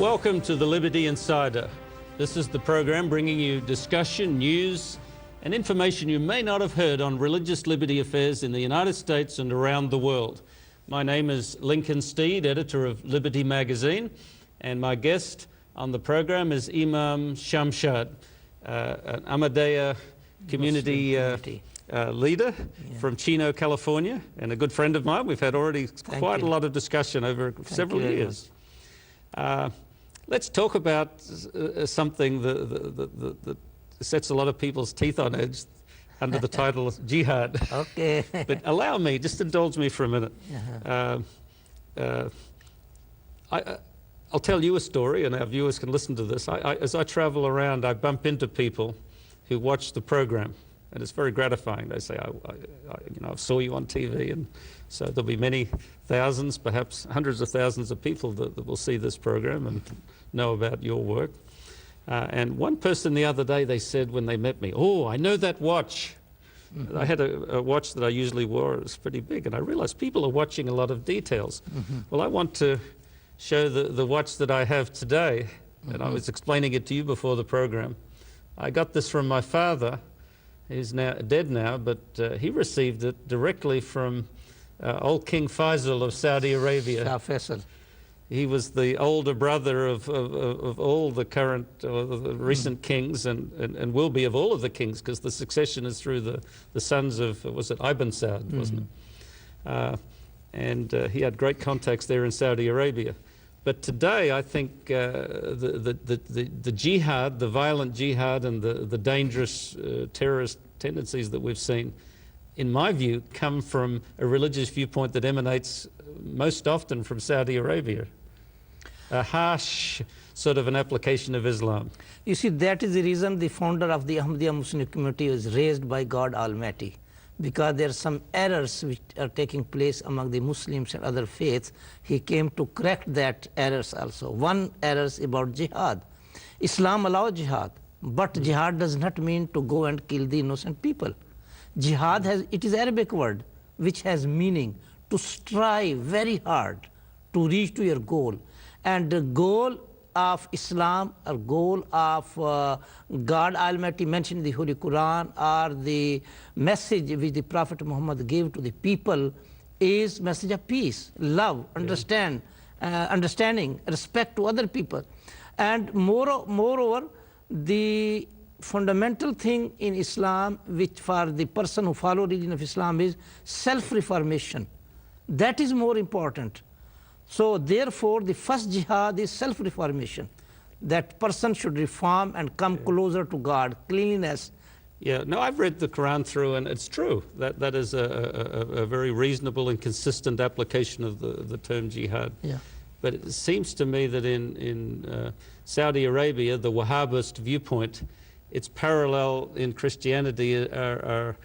Welcome to the Liberty Insider. This is the program bringing you discussion, news, and information you may not have heard on religious liberty affairs in the United States and around the world. My name is Lincoln Steed, editor of Liberty magazine, and my guest on the program is Iman Schamshad, an Ahmadiyya community leader from Chino, California, and a good friend of mine. We've had already quite a lot of discussion over several years. Let's talk about something that sets a lot of people's teeth on edge under the title of Jihad. Okay. But allow me, just indulge me for a minute. I'll tell you a story, and our viewers can listen to this. As I travel around, I bump into people who watch the program, and it's very gratifying. They say, I saw you on TV, and so there'll be many thousands, perhaps hundreds of thousands of people that will see this program and know about your work. And one person the other day, they said when they met me, "Oh, I know that watch." Mm-hmm. I had a watch that I usually wore. It was pretty big, and I realized people are watching a lot of details. Mm-hmm. Well, I want to show the watch that I have today, and I was explaining it to you before the program. I got this from my father. He's now dead now, but he received it directly from old King Faisal of Saudi Arabia. Shah Faisal. He was the older brother of all the current or the recent kings, and will be of all of the kings, because the succession is through the sons of, was it Ibn Saud, wasn't it? And he had great contacts there in Saudi Arabia. But today, I think the jihad, the violent jihad, and the dangerous terrorist tendencies that we've seen, in my view, come from a religious viewpoint that emanates most often from Saudi Arabia. A harsh sort of an application of Islam. You see, that is the reason the founder of the Ahmadiyya Muslim community was raised by God Almighty, because there are some errors which are taking place among the Muslims and other faiths. He came to correct that errors also. One error is about jihad. Islam allows jihad, but jihad does not mean to go and kill the innocent people. Jihad it is Arabic word which has meaning to strive very hard to reach to your goal. And the goal of Islam or goal of God Almighty mentioned in the Holy Quran, or the message which the Prophet Muhammad gave to the people, is message of peace, love, understanding, respect to other people. And moreover, the fundamental thing in Islam, which for the person who follows religion of Islam, is self-reformation. That is more important. So therefore, the first jihad is self-reformation. That person should reform and come closer to God, cleanliness. Yeah, no, I've read the Quran through, and it's true. That is a very reasonable and consistent application of the term jihad. Yeah. But it seems to me that in Saudi Arabia, the Wahhabist viewpoint, its parallel in Christianity are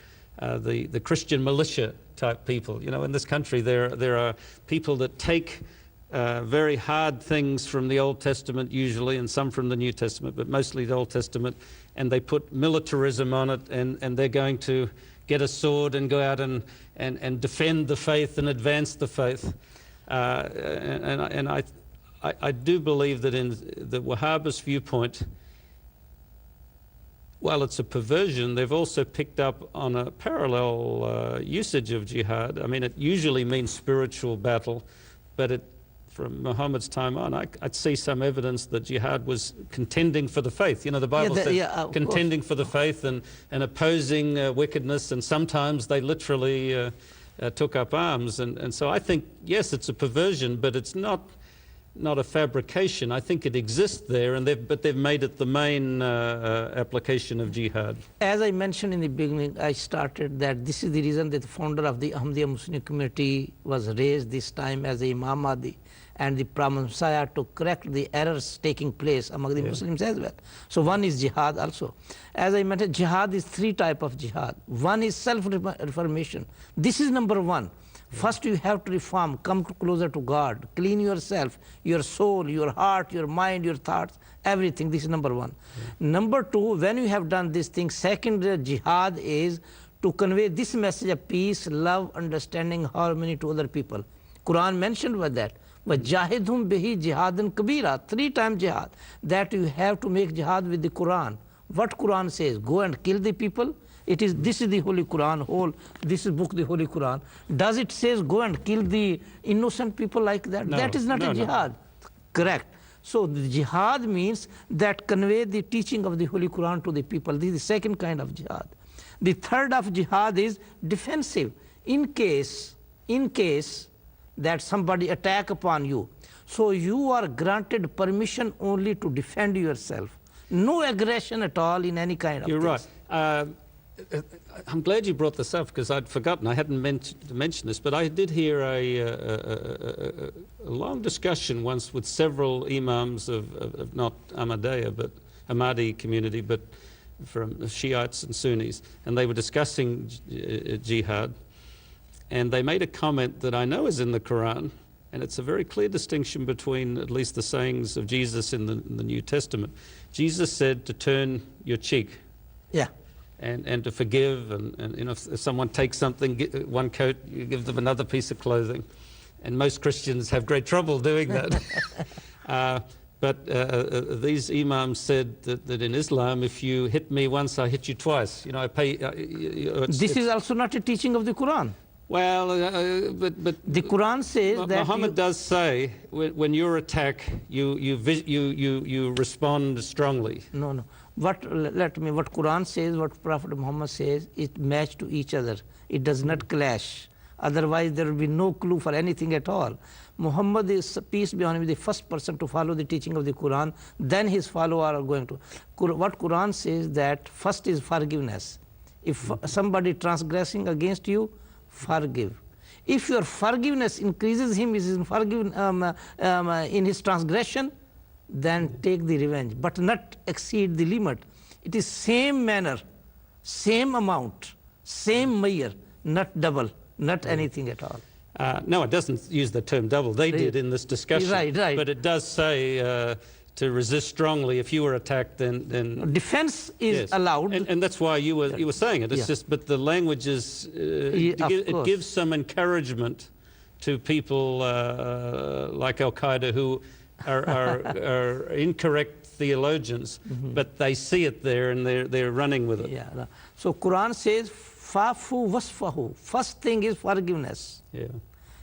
the Christian militia type people. You know, in this country, there are people that take very hard things from the Old Testament usually, and some from the New Testament, but mostly the Old Testament, and they put militarism on it, and they're going to get a sword and go out and defend the faith and advance the faith. And I do believe that in the Wahhabist viewpoint, while it's a perversion, they've also picked up on a parallel usage of jihad. I mean, it usually means spiritual battle, but from Muhammad's time on, I'd see some evidence that jihad was contending for the faith. You know, the Bible says contending for the faith and opposing wickedness, and sometimes they literally took up arms. And so I think, yes, it's a perversion, but it's not a fabrication. I think it exists there, but they've made it the main application of jihad. As I mentioned in the beginning, I started that this is the reason that the founder of the Ahmadiyya Muslim community was raised this time as the Imam Mahdi and the Prophet Messiah, to correct the errors taking place among the Muslims as well. So one is jihad also. As I mentioned, jihad is three types of jihad. One is self-reformation. This is number one. First, you have to reform, come closer to God, clean yourself, your soul, your heart, your mind, your thoughts, everything. This is number one. Number two, when you have done this thing, second jihad is to convey this message of peace, love, understanding, harmony to other people. Quran mentioned with that. وَجَاهِدْهُمْ بِهِ جِهَادًا كَبِيرًا, 3 times jihad, that you have to make jihad with the Quran. What Quran says? Go and kill the people. This is the Holy Quran, this is book, the Holy Quran. Does it says go and kill the innocent people like that? No, That is not a jihad. Correct. So the jihad means that convey the teaching of the Holy Quran to the people. This is the second kind of jihad. The third of jihad is defensive. In case that somebody attack upon you, so you are granted permission only to defend yourself. No aggression at all in any kind of You're things. right. I'm glad you brought this up because I'd forgotten. I hadn't meant to mention this, but I did hear a long discussion once with several imams of not Ahmadiyya, but Ahmadi community, but from Shiites and Sunnis, and they were discussing jihad, and they made a comment that I know is in the Quran, and it's a very clear distinction between at least the sayings of Jesus in the New Testament. Jesus said to turn your cheek. Yeah. And to forgive, and if someone takes something, one coat, you give them another piece of clothing. And most Christians have great trouble doing that. But these imams said that in Islam, if you hit me once, I hit you twice. I pay. This is also not a teaching of the Quran. Well, but the Quran says that Muhammad does say when you're attacked, you respond strongly. No. What Quran says, what Prophet Muhammad says, it match to each other. It does not clash. Otherwise, there will be no clue for anything at all. Muhammad is, peace be on him, the first person to follow the teaching of the Quran. Then his followers are going to. What Quran says that first is forgiveness. If somebody transgressing against you, forgive. If your forgiveness increases him, in his transgression, then take the revenge, but not exceed the limit. It is same manner, same amount, same measure, not double, not anything at all. No, it doesn't use the term double. They did in this discussion. Right. But it does say to resist strongly. If you were attacked, then defense is yes. allowed. And that's why you were saying it. It's just, but the language is, it gives some encouragement to people like Al-Qaeda who are incorrect theologians, but they see it there and they're running with it. Yeah. So Quran says, "Fafu wasfahu." First thing is forgiveness. Yeah.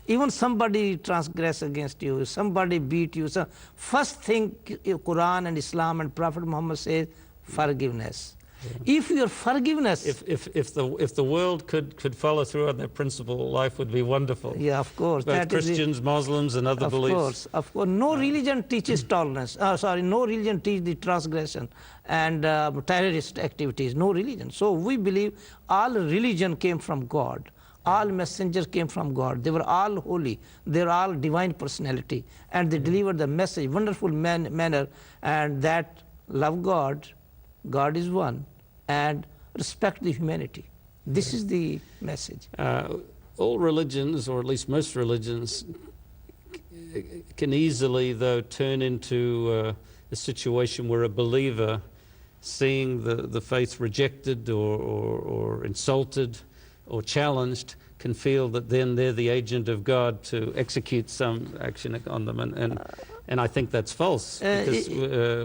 Even somebody transgress against you, somebody beat you. So first thing Quran and Islam and Prophet Muhammad says, forgiveness. Yeah. If your forgiveness, if the world could follow through on that principle, life would be wonderful. Yeah, of course. Both that Christians, Muslims, and other beliefs. Of course. No religion teaches tolerance. No religion teaches the transgression and terrorist activities. No religion. So we believe all religion came from God. All messengers came from God. They were all holy. They were all divine personality, and they delivered the message, wonderful manner, and that love God. God is one, and respect the humanity. This is the message. All religions, or at least most religions, can easily, though, turn into a situation where a believer, seeing the faith rejected or insulted or challenged, can feel that then they're the agent of God to execute some action on them. And I think that's false, because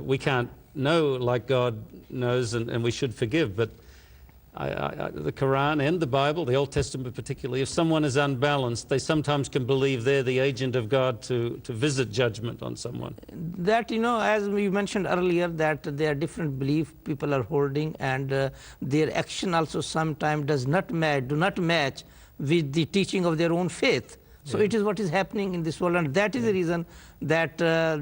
we can't know like God knows, and we should forgive. But the Quran and the Bible, the Old Testament particularly, if someone is unbalanced, they sometimes can believe they're the agent of God to visit judgment on someone. That, as we mentioned earlier, that there are different beliefs people are holding, and their action also sometimes do not match with the teaching of their own faith. So it is what is happening in this world, and that is the reason that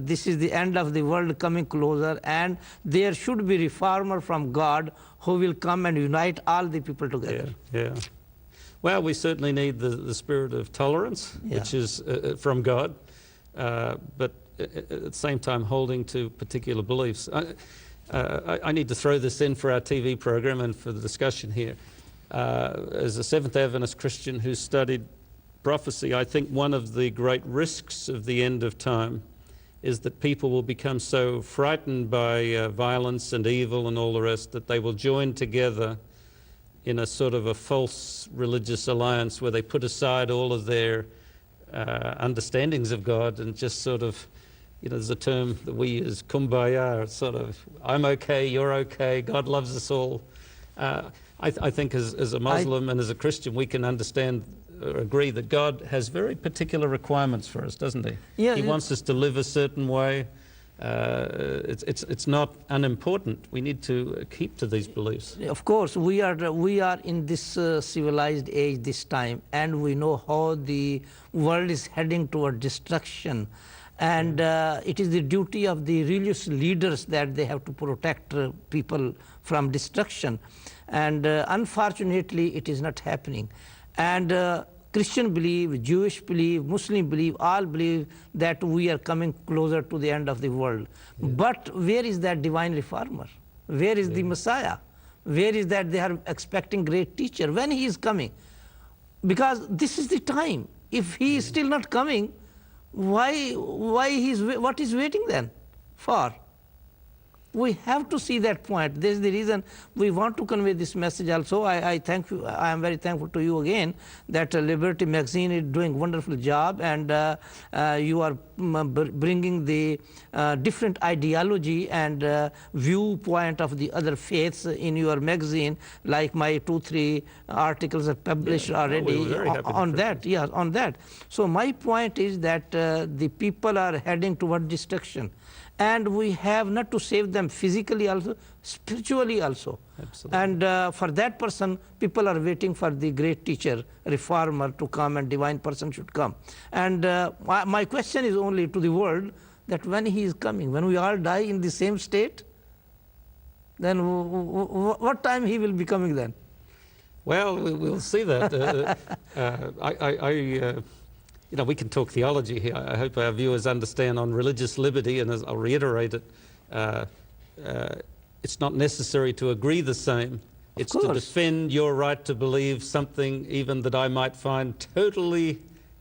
this is the end of the world coming closer, and there should be reformer from God who will come and unite all the people together. Yeah. Well, we certainly need the spirit of tolerance, which is from God, but at the same time holding to particular beliefs. I need to throw this in for our TV program and for the discussion here. As a Seventh Adventist Christian who studied prophecy, I think one of the great risks of the end of time is that people will become so frightened by violence and evil and all the rest that they will join together in a sort of a false religious alliance where they put aside all of their understandings of God and just sort of, there's a term that we use, kumbaya, sort of, I'm okay, you're okay, God loves us all. I think as a Muslim and as a Christian, we can understand or agree that God has very particular requirements for us, doesn't he? Yeah, he wants us to live a certain way. It's not unimportant. We need to keep to these beliefs. Of course, we are in this civilized age this time, and we know how the world is heading toward destruction. And it is the duty of the religious leaders that they have to protect people from destruction. And unfortunately, it is not happening. And Christian believe, Jewish believe, Muslim believe, all believe that we are coming closer to the end of the world. Yeah. But where is that divine reformer? Where is the Messiah? Where is that they are expecting great teacher? When he is coming? Because this is the time. If he is still not coming, what is waiting then for? We have to see that point. This is the reason we want to convey this message also. I thank you. I am very thankful to you again that Liberty Magazine is doing wonderful job, and you are bringing the different ideology and viewpoint of the other faiths in your magazine. Like my 2-3 articles are published already on that. Yeah, on that. So my point is that the people are heading toward destruction. And we have not to save them physically also, spiritually also. Absolutely. And for that person, people are waiting for the great teacher, reformer to come, and divine person should come. And my question is only to the world that when he is coming, when we all die in the same state, then what time he will be coming then? Well, we'll see that. We can talk theology here. I hope our viewers understand on religious liberty, and as I'll reiterate it, it's not necessary to agree the same. It's to defend your right to believe something even that I might find totally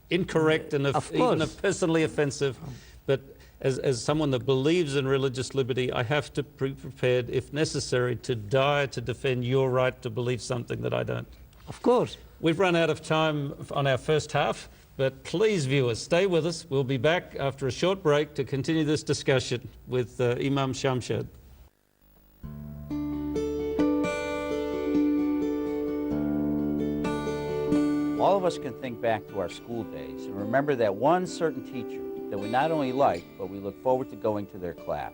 incorrect and even personally offensive. But as someone that believes in religious liberty, I have to be prepared, if necessary, to die to defend your right to believe something that I don't. Of course. We've run out of time on our first half. But please, viewers, stay with us. We'll be back after a short break to continue this discussion with Iman Schamshad. All of us can think back to our school days and remember that one certain teacher that we not only liked, but we looked forward to going to their class.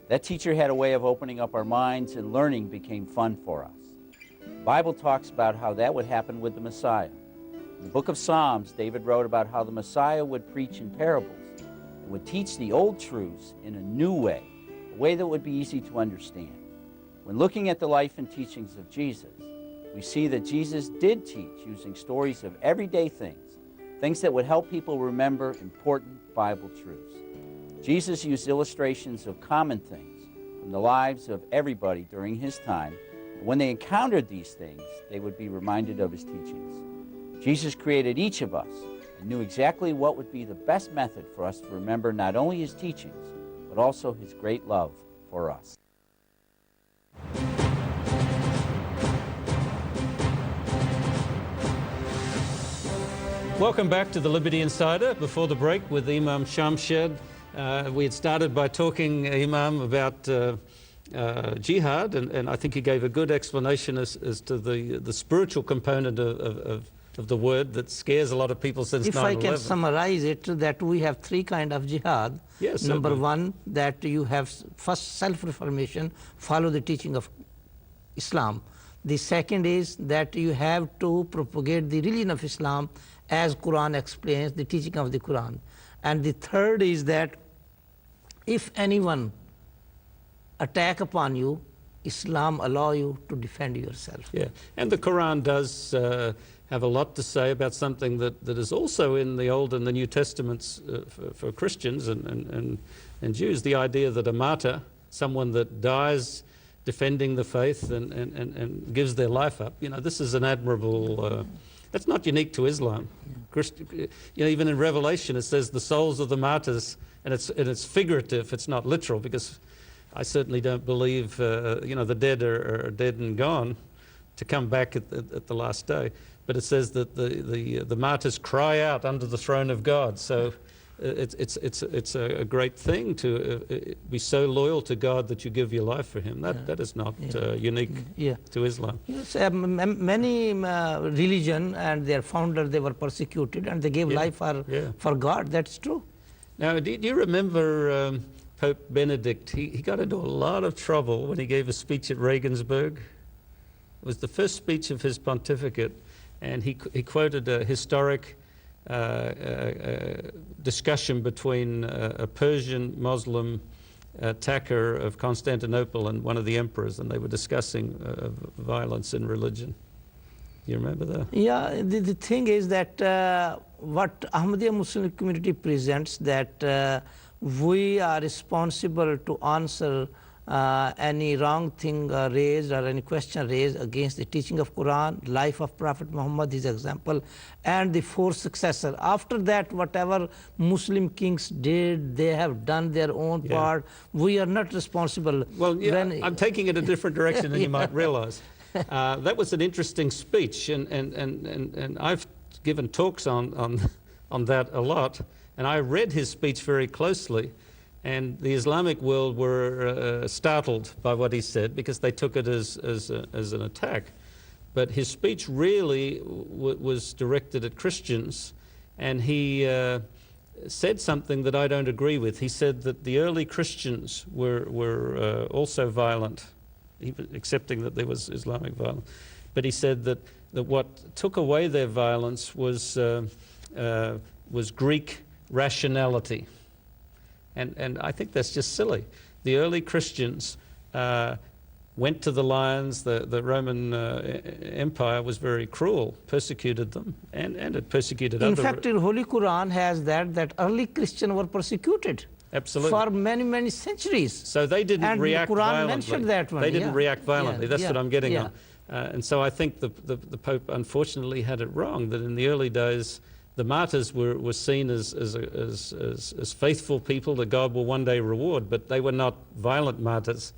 That teacher had a way of opening up our minds, and learning became fun for us. The Bible talks about how that would happen with the Messiah. In the book of Psalms, David wrote about how the Messiah would preach in parables and would teach the old truths in a new way, a way that would be easy to understand. When looking at the life and teachings of Jesus, we see that Jesus did teach using stories of everyday things, things that would help people remember important Bible truths. Jesus used illustrations of common things from the lives of everybody during his time, and when they encountered these things, they would be reminded of his teachings. Jesus created each of us and knew exactly what would be the best method for us to remember not only his teachings, but also his great love for us. Welcome back to the Liberty Insider. Before the break with Iman Schamshad, we had started by talking, Imam, about jihad, and I think he gave a good explanation as to the spiritual component of the word that scares a lot of people since 9/11. If I can summarize it, that we have 3 kinds of jihad. Yes, Number 1, that you have first self-reformation, follow the teaching of Islam. The second is that you have to propagate the religion of Islam as Quran explains, the teaching of the Quran. And the third is that if anyone attack upon you, Islam allow you to defend yourself. Yeah, and the Quran does have a lot to say about something that is also in the Old and the New Testaments for Christians and Jews, the idea that a martyr, someone that dies defending the faith and gives their life up, this is an admirable, that's not unique to Islam. Even in Revelation it says the souls of the martyrs, and it's figurative, it's not literal, because I certainly don't believe the dead are dead and gone to come back at the last day. But it says that the martyrs cry out under the throne of God. So it's a great thing to be so loyal to God that you give your life for Him. That is not unique to Islam. Yes, many religion and their founder, they were persecuted and they gave life for God. That's true. Now, do you remember Pope Benedict? He got into a lot of trouble when he gave a speech at Regensburg. It was the first speech of his pontificate, and he quoted a historic discussion between a Persian Muslim attacker of Constantinople and one of the emperors, and they were discussing violence in religion. Do you remember that? Yeah, the thing is that what Ahmadiyya Muslim community presents, that we are responsible to answer any wrong thing raised or any question raised against the teaching of Quran, life of Prophet Muhammad, his example, and the four successors. After that, whatever Muslim kings did, they have done their own part. We are not responsible. Well, I'm taking it a different direction than you might realize. That was an interesting speech, and I've given talks on that a lot, and I read his speech very closely. And the Islamic world were startled by what he said because they took it as an attack. But his speech really was directed at Christians, and he said something that I don't agree with. He said that the early Christians were also violent, even accepting that there was Islamic violence. But he said that what took away their violence was Greek rationality. And I think that's just silly. The early Christians went to the lions. The Roman Empire was very cruel, persecuted them, and it persecuted In fact, the Holy Quran has that early Christians were persecuted. Absolutely. For many, many centuries. So they didn't react violently. And the Quran mentioned that one. They didn't react violently. That's what I'm getting on. Yeah. And so I think the Pope unfortunately had it wrong, that in the early days the martyrs were seen as faithful people that God will one day reward, but they were not violent martyrs.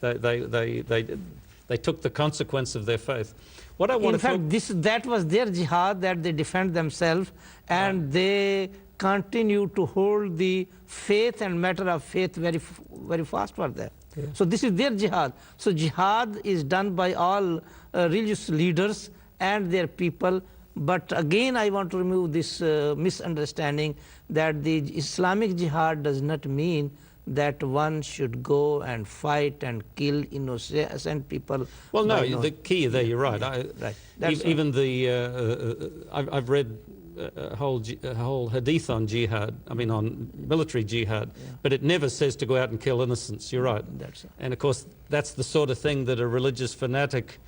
They took the consequence of their faith. What I want in fact, that was their jihad, that they defend themselves, and they continue to hold the faith and matter of faith very, very fast for them. Yeah. So this is their jihad. So jihad is done by all religious leaders and their people. But again, I want to remove this misunderstanding that the Islamic jihad does not mean that one should go and fight and kill innocent people. Well, no, the key there, you're right. Right. Even I've read a whole hadith on jihad, I mean on military jihad, but it never says to go out and kill innocents, you're right. And of course, that's the sort of thing that a religious fanatic,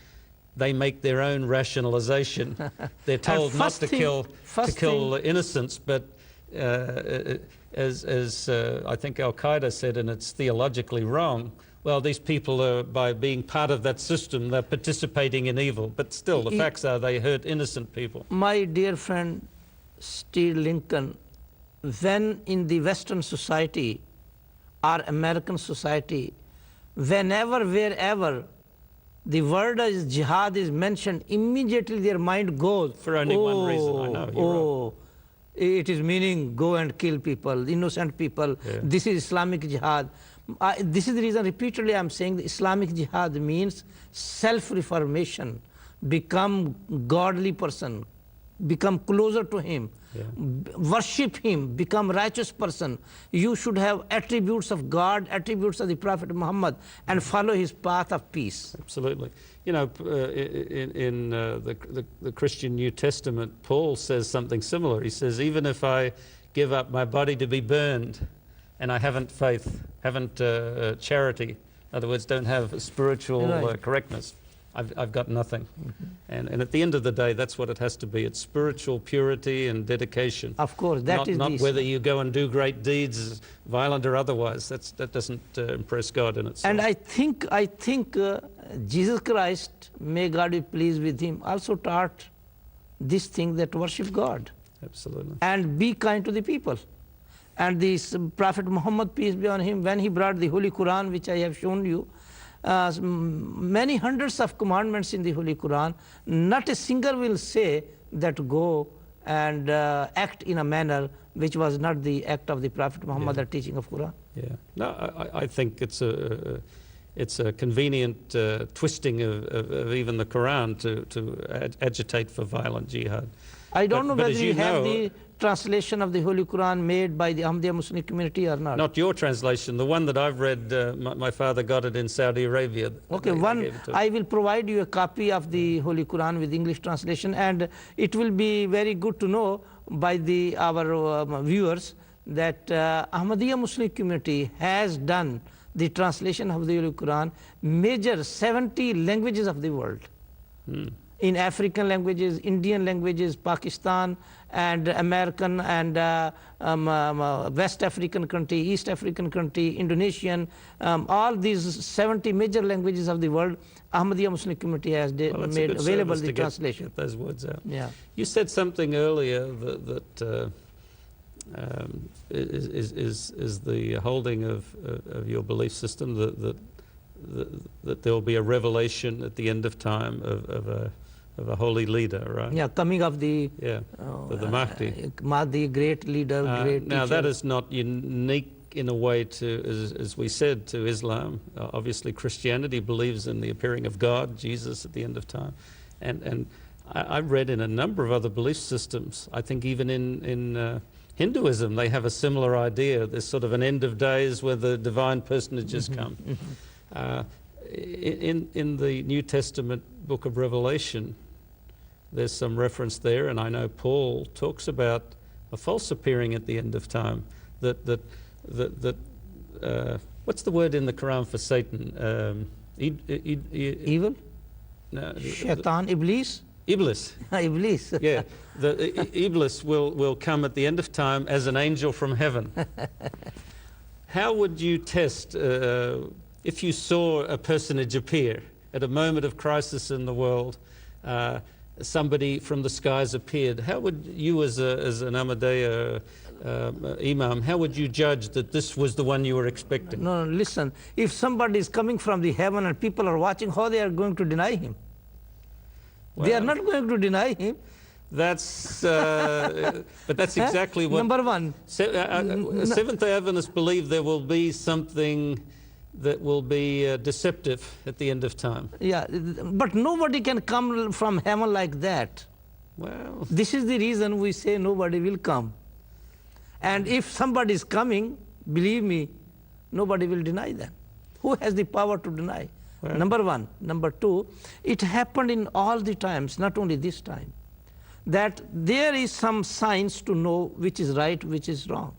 they make their own rationalization. They're told not to kill innocents, but as I think Al-Qaeda said, and it's theologically wrong, well, these people are, by being part of that system, they're participating in evil. But still, the facts are they hurt innocent people. My dear friend, Steed Lincoln, when in the Western society or American society, whenever, wherever, the word is jihad is mentioned, immediately their mind goes. For only one reason, I know. You're right. It is meaning go and kill people, innocent people. Yeah. This is Islamic jihad. This is the reason repeatedly I'm saying the Islamic jihad means self-reformation, become godly person, become closer to him, worship him, become righteous person. You should have attributes of God, attributes of the Prophet Muhammad, and follow his path of peace. Absolutely. You know, in the Christian New Testament, Paul says something similar. He says, even if I give up my body to be burned, and I haven't faith, haven't charity, in other words, don't have spiritual correctness, I've got nothing. And at the end of the day, that's what it has to be. It's spiritual purity and dedication. Of course, that is not whether you go and do great deeds, violent or otherwise. That doesn't impress God in itself. And I think Jesus Christ, may God be pleased with him, also taught this thing, that worship God. Absolutely. And be kind to the people. And this Prophet Muhammad, peace be on him, when he brought the Holy Quran, which I have shown you, many hundreds of commandments in the Holy Quran. Not a single will say that go and act in a manner which was not the act of the Prophet Muhammad or teaching of Quran. Yeah. No, I think it's a convenient twisting of even the Quran to agitate for violent jihad. I don't know whether as you have know, the translation of the Holy Quran made by the Ahmadiyya Muslim community or not. Not your translation. The one that I've read, my father got it in Saudi Arabia. Okay, I will provide you a copy of the Holy Quran with English translation, and it will be very good to know by our viewers that Ahmadiyya Muslim community has done the translation of the Holy Quran, major 70 languages of the world. In African languages, Indian languages, Pakistan and American and West African country, East African country, Indonesian, all these 70 major languages of the world, Ahmadiyya Muslim community has made available the translation. Get those words out. Yeah. You said something earlier that is the holding of your belief system that there will be a revelation at the end of time of a holy leader, right? Yeah, coming of the the Mahdi. Mahdi, great leader, great now teacher. that is not unique in a way to, as we said, to Islam. Obviously, Christianity believes in the appearing of God, Jesus, at the end of time, and I've read in a number of other belief systems. I think even in Hinduism, they have a similar idea. There's sort of an end of days where the divine personages come. In the New Testament book of Revelation, there's some reference there, and I know Paul talks about a false appearing at the end of time. That what's the word in the Quran for Satan? Evil? No, Shaitan, Iblis? Iblis. Iblis. Yeah, Iblis will come at the end of time as an angel from heaven. How would you test if you saw a personage appear at a moment of crisis in the world? Somebody from the skies appeared. How would you, as an Ahmadiyya Imam, how would you judge that this was the one you were expecting? No, listen. If somebody is coming from the heaven and people are watching, how they are going to deny him? They are not going to deny him. That's, but that's exactly what. Number one. Seventh-day Adventists believe there will be something that will be deceptive at the end of time. Yeah, but nobody can come from heaven like that. Well, this is the reason we say nobody will come. And if somebody is coming, believe me, nobody will deny them. Who has the power to deny? Well, number one. Number two, it happened in all the times, not only this time, that there is some science to know which is right, which is wrong.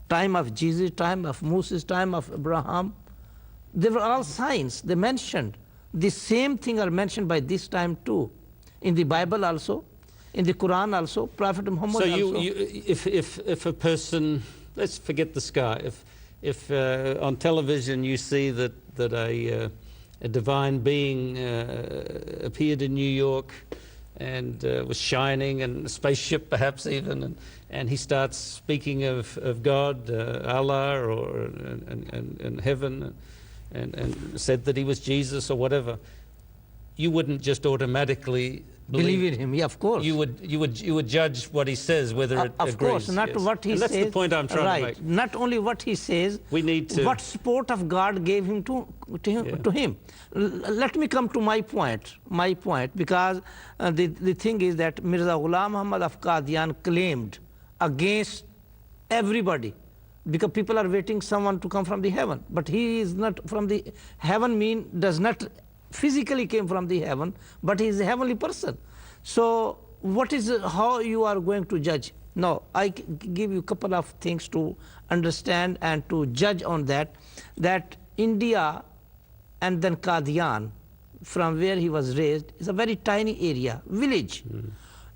Time of Jesus, time of Moses, time of Abraham, they were all signs. They mentioned the same thing are mentioned by this time too, in the Bible also, in the Quran also, Prophet Muhammad also. So if a person, let's forget the sky, if on television you see that a divine being appeared in New York and was shining, and a spaceship perhaps even, and he starts speaking of God, Allah, and heaven, and said that he was Jesus or whatever, you wouldn't just automatically believe in him. Yeah, of course. You would judge what he says, whether it agrees. Of course, not what he says. That's the point I'm trying to make. Not only what he says. We need to. What support of God gave him to him. Let me come to my point. Because the thing is that Mirza Ghulam Muhammad of Qadian claimed against everybody, because people are waiting someone to come from the heaven, but he is not from the heaven. Does not physically came from the heaven, but he is a heavenly person. So how you are going to judge? Now I give you a couple of things to understand and to judge on that India and then Qadian, from where he was raised, is a very tiny area, village.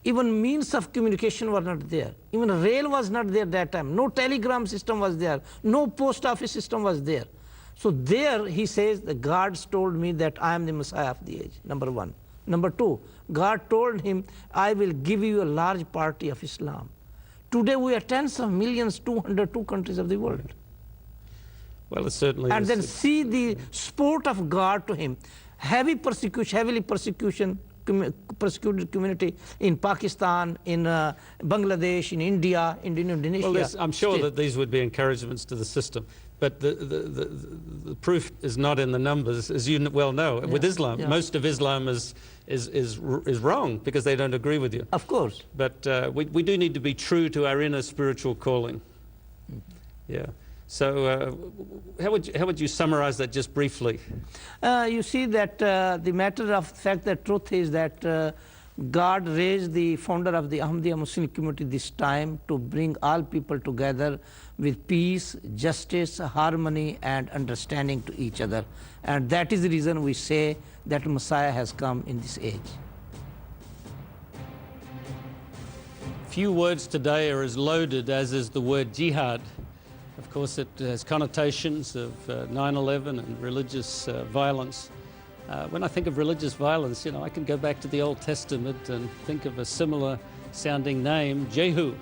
Even means of communication were not there. Even rail was not there that time. No telegram system was there. No post office system was there. So there he says, the gods told me that I am the Messiah of the age, number one. Number two, God told him, I will give you a large party of Islam. Today we are tens of millions, 202 countries of the world. Well, it certainly and is. then see the support of God to him. Heavily persecuted community in Pakistan, in Bangladesh, in India, in Indonesia. Well, I'm sure still. that these would be encouragements to the system, but the proof is not in the numbers, as you well know. With Islam, most of Islam is wrong because they don't agree with you. Of course. But we do need to be true to our inner spiritual calling. Yeah. So how would you summarize that just briefly? You see that the matter of fact, the truth is that God raised the founder of the Ahmadiyya Muslim community this time to bring all people together with peace, justice, harmony, and understanding to each other. And that is the reason we say that Messiah has come in this age. Few words today are as loaded as is the word jihad. Of course, it has connotations of 9/11 and religious violence. When I think of religious violence, I can go back to the Old Testament and think of a similar sounding name, Jehu,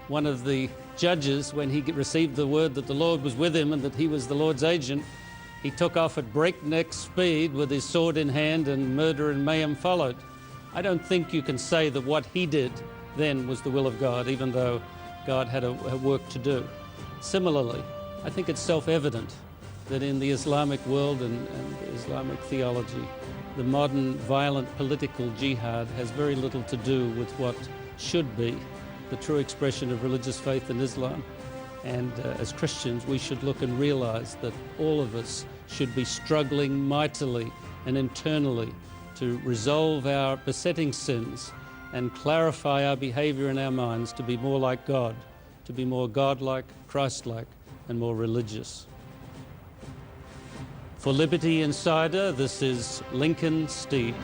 one of the judges. When he received the word that the Lord was with him and that he was the Lord's agent, he took off at breakneck speed with his sword in hand, and murder and mayhem followed. I don't think you can say that what he did then was the will of God, even though God had a work to do. Similarly, I think it's self-evident that in the Islamic world and Islamic theology, the modern violent political jihad has very little to do with what should be the true expression of religious faith in Islam. And as Christians, we should look and realize that all of us should be struggling mightily and internally to resolve our besetting sins and clarify our behavior in our minds to be more like God, to be more God-like, Christ-like, and more religious. For Liberty Insider, this is Lincoln Steed.